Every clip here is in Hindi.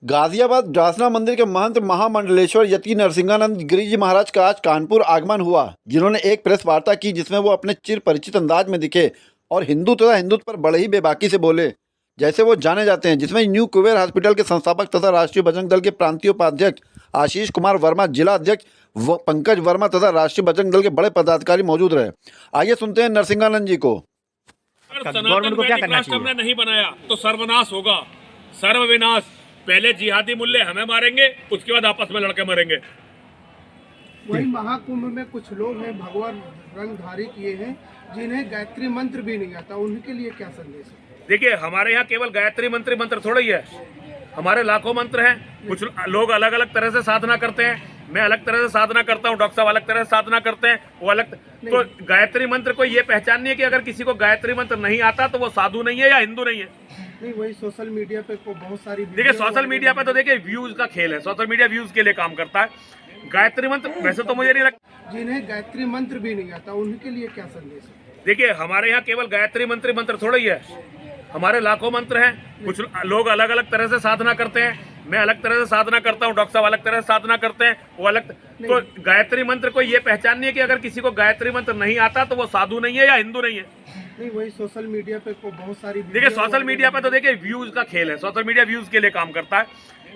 गाजियाबाद जासना मंदिर के महंत महामंडलेश्वर यति नरसिंहानंद गिरी जी महाराज का आज कानपुर आगमन हुआ, जिन्होंने एक प्रेस वार्ता की जिसमें वो अपने चिर परिचित अंदाज में दिखे और हिंदू तथा हिंदुत्व पर बड़े ही बेबाकी से बोले जैसे वो जाने जाते हैं। जिसमें न्यू कुबेर हॉस्पिटल के संस्थापक तथा राष्ट्रीय बजरंग दल के प्रांतीय उपाध्यक्ष आशीष कुमार वर्मा, जिला अध्यक्ष पंकज वर्मा तथा राष्ट्रीय बजरंग दल के बड़े पदाधिकारी मौजूद रहे। आइए सुनते हैं नरसिंहानंद जी को। गवर्नमेंट को क्या करना चाहिए? हमने नहीं बनाया तो सर्वनाश होगा, सर्वविनाश। पहले जिहादी मुल्ले हमें मारेंगे, उसके बाद आपस में लड़के मरेंगे। वही महाकुंभ में कुछ लोग हैं भगवान रंग धारी किए हैं जिन्हें गायत्री मंत्र भी नहीं आता, उनके लिए क्या संदेश है? देखिए, हमारे यहाँ केवल गायत्री मंत्र थोड़ा ही है, हमारे लाखों मंत्र हैं। कुछ लोग अलग अलग तरह से साधना करते हैं, मैं अलग तरह से साधना करता हूँ, डॉक्टर साहब अलग तरह से साधना करते हैं, वो अलग। तो गायत्री मंत्र को ये पहचान नहीं है कि अगर किसी को गायत्री मंत्र नहीं आता तो वो साधु नहीं है या हिंदू नहीं है। नहीं, वही सोशल मीडिया पे बहुत सारी, देखिए सोशल मीडिया पे तो देखिए व्यूज का खेल है, सोशल मीडिया व्यूज के लिए काम करता है। गायत्री मंत्र वैसे तो मुझे नहीं लगता, जिन्हें गायत्री मंत्र भी नहीं आता उनके लिए क्या संदेश है? देखिए हमारे यहाँ केवल गायत्री मंत्र थोड़ा ही है, हमारे लाखों मंत्र हैं। कुछ लोग अलग अलग तरह से साधना करते हैं, मैं अलग तरह से साधना करता हूँ, डॉक्टर साहब अलग तरह से साधना करते हैं, वो अलग। तो गायत्री मंत्र को ये पहचान नहीं है कि अगर किसी को गायत्री मंत्र नहीं आता तो वो साधु नहीं है या हिंदू नहीं है। नहीं, वही सोशल मीडिया पे बहुत सारी, देखिए सोशल मीडिया पे तो देखिए व्यूज का खेल है, सोशल मीडिया व्यूज के लिए काम करता है।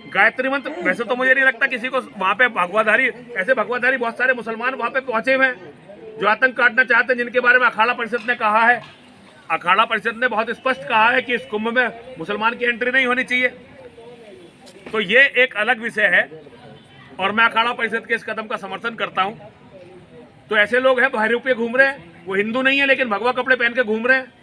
गायत्री मंत्र वैसे तो मुझे नहीं लगता किसी को वहाँ पे भगवाधारी, ऐसे भगवाधारी बहुत सारे मुसलमान वहाँ पे पहुंचे हुए हैं जो आतंक काटना चाहते हैं, जिनके बारे में अखाड़ा परिषद ने कहा है। अखाड़ा परिषद ने बहुत स्पष्ट कहा है कि इस कुंभ में मुसलमान की एंट्री नहीं होनी चाहिए। तो ये एक अलग विषय है और मैं अखाड़ा परिषद के इस कदम का समर्थन करता हूँ। तो ऐसे लोग हैं बाहर पे घूम रहे हैं, वो हिंदू नहीं है लेकिन भगवा कपड़े पहन के घूम रहे हैं।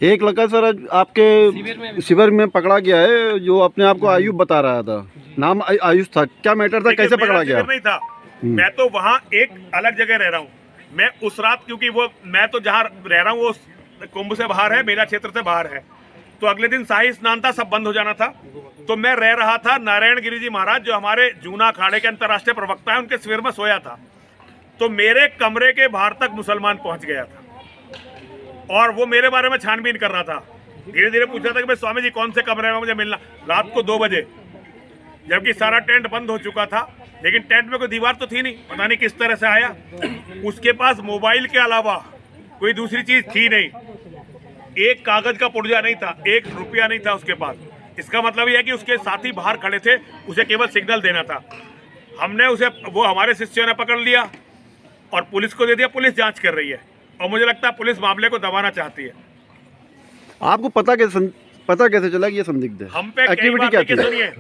एक लड़का सर आपके शिविर में पकड़ा गया है जो अपने आप को आयुष बता रहा था, नाम आयुष था, क्या मैटर था, कैसे पकड़ा गया? नहीं था, मैं तो वहाँ एक अलग जगह रह रहा हूँ। मैं उस रात, क्योंकि वो मैं तो जहाँ रह रहा हूँ वो कुंभ से बाहर है, मेरा क्षेत्र से बाहर है, तो अगले दिन शाही स्नान था, सब बंद हो जाना था। तो मैं रह रहा था नारायण गिरी जी महाराज जो हमारे जूना अखाड़े के अंतर्राष्ट्रीय प्रवक्ता है, उनके शिविर में सोया था। तो मेरे कमरे के बाहर तक मुसलमान पहुंच गया था और वो मेरे बारे में छानबीन कर रहा था। धीरे धीरे पूछ रहा था कि भाई स्वामी जी कौन से कमरे में मुझे मिलना, रात को 2 बजे, जबकि सारा टेंट बंद हो चुका था। लेकिन टेंट में कोई दीवार तो थी नहीं, पता नहीं किस तरह से आया। उसके पास मोबाइल के अलावा कोई दूसरी चीज थी नहीं, एक कागज का पुर्जा नहीं था, 1 रुपया नहीं था उसके पास। इसका मतलब यह है कि उसके साथी बाहर खड़े थे, उसे केवल सिग्नल देना था। हमने उसे, वो हमारे शिष्यों ने पकड़ लिया और पुलिस को दे दिया, पुलिस जांच कर रही है और मुझे लगता है पुलिस मामले को दबाना चाहती है। आपको पता कैसे चला कि ये संदिग्ध है? हम पे एक्टिविटी क्या थी? सुनिए,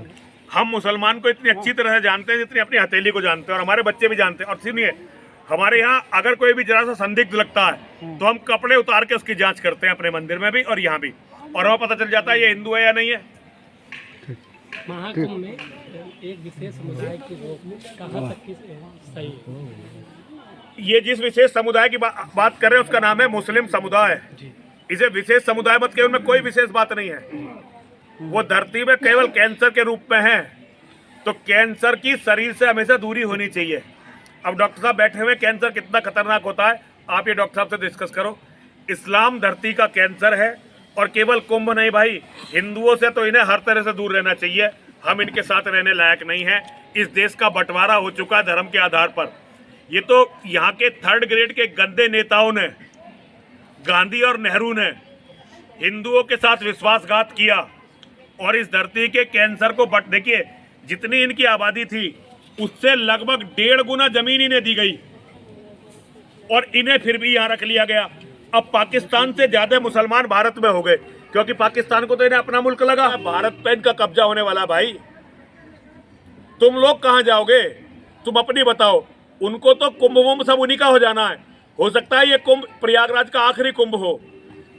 हम मुसलमान को इतनी अच्छी तरह से जानते हैं जितनी अपनी हथेली को जानते हैं, और हमारे बच्चे भी जानते हैं। और सुनिए, हमारे यहाँ अगर कोई भी जरा सा संदिग्ध लगता है तो हम कपड़े उतार के उसकी जांच करते हैं, अपने मंदिर में भी और यहाँ भी, और वहाँ पता चल जाता है ये हिंदू है या नहीं है। महाकुंभ में एक विशेष समुदाय की रोक कहाँ तक की सही है? ये जिस विशेष समुदाय की बात कर रहे हैं उसका नाम है मुस्लिम समुदाय। इसे विशेष समुदाय मत कहिए, उनमें कोई विशेष बात नहीं है। वो धरती में केवल कैंसर के रूप में है, तो कैंसर की शरीर से हमेशा दूरी होनी चाहिए। अब डॉक्टर साहब बैठे हुए, कैंसर कितना खतरनाक होता है आप ये डॉक्टर साहब से डिस्कस करो। इस्लाम धरती का कैंसर है और केवल कुंभ नहीं भाई, हिंदुओं से तो इन्हें हर तरह से दूर रहना चाहिए। हम इनके साथ रहने लायक नहीं है। इस देश का बंटवारा हो चुका है धर्म के आधार पर। ये तो यहाँ के 3rd ग्रेड के गंदे नेताओं ने, गांधी और नेहरू ने हिंदुओं के साथ विश्वासघात किया और इस धरती के कैंसर को देखिए, जितनी इनकी आबादी थी उससे लगभग 1.5 गुना जमीन इन्हें दी गई और इन्हें फिर भी यहाँ रख लिया गया। अब पाकिस्तान से ज्यादा मुसलमान भारत में हो गए, क्योंकि पाकिस्तान को तो इन्हें अपना मुल्क लगा। भारत पे इनका कब्जा होने वाला। भाई तुम लोग कहाँ जाओगे, तुम अपनी बताओ। उनको तो कुंभ वुंभ सब उन्हीं का हो जाना है। हो सकता है ये कुंभ प्रयागराज का आखिरी कुंभ हो।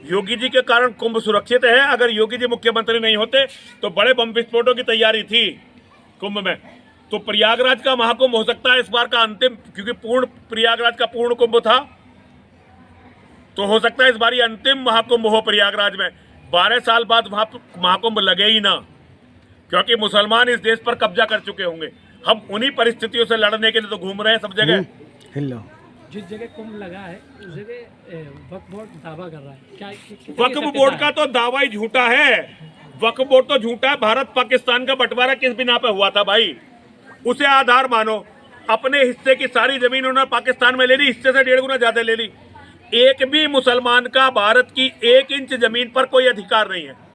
योगी जी के कारण कुंभ सुरक्षित है। अगर योगी जी मुख्यमंत्री नहीं होते तो बड़े बम विस्फोटों की तैयारी थी कुंभ में। तो प्रयागराज का महाकुंभ हो सकता है इस बार का अंतिम, क्योंकि प्रयागराज का पूर्ण कुंभ था, तो हो सकता है इस बार ये अंतिम महाकुंभ हो प्रयागराज में। 12 साल बाद वहां महाकुंभ लगे ही ना, क्योंकि मुसलमान इस देश पर कब्जा कर चुके होंगे। हम उन्हीं परिस्थितियों से लड़ने के लिए तो घूम रहे हैं सब जगह। जिस जगह कुंभ लगा है उस जगह वक्फ बोर्ड दावा कर रहा है, क्या वक्फ बोर्ड का तो दावा ही झूठा है। वक्फ बोर्ड तो झूठा है। भारत पाकिस्तान का बंटवारा किस बिना पे हुआ था भाई, उसे आधार मानो। अपने हिस्से की सारी जमीन उन्होंने पाकिस्तान में ले ली, हिस्से से 1.5 गुना ज्यादा ले ली। एक भी मुसलमान का भारत की 1 इंच जमीन पर कोई अधिकार नहीं है।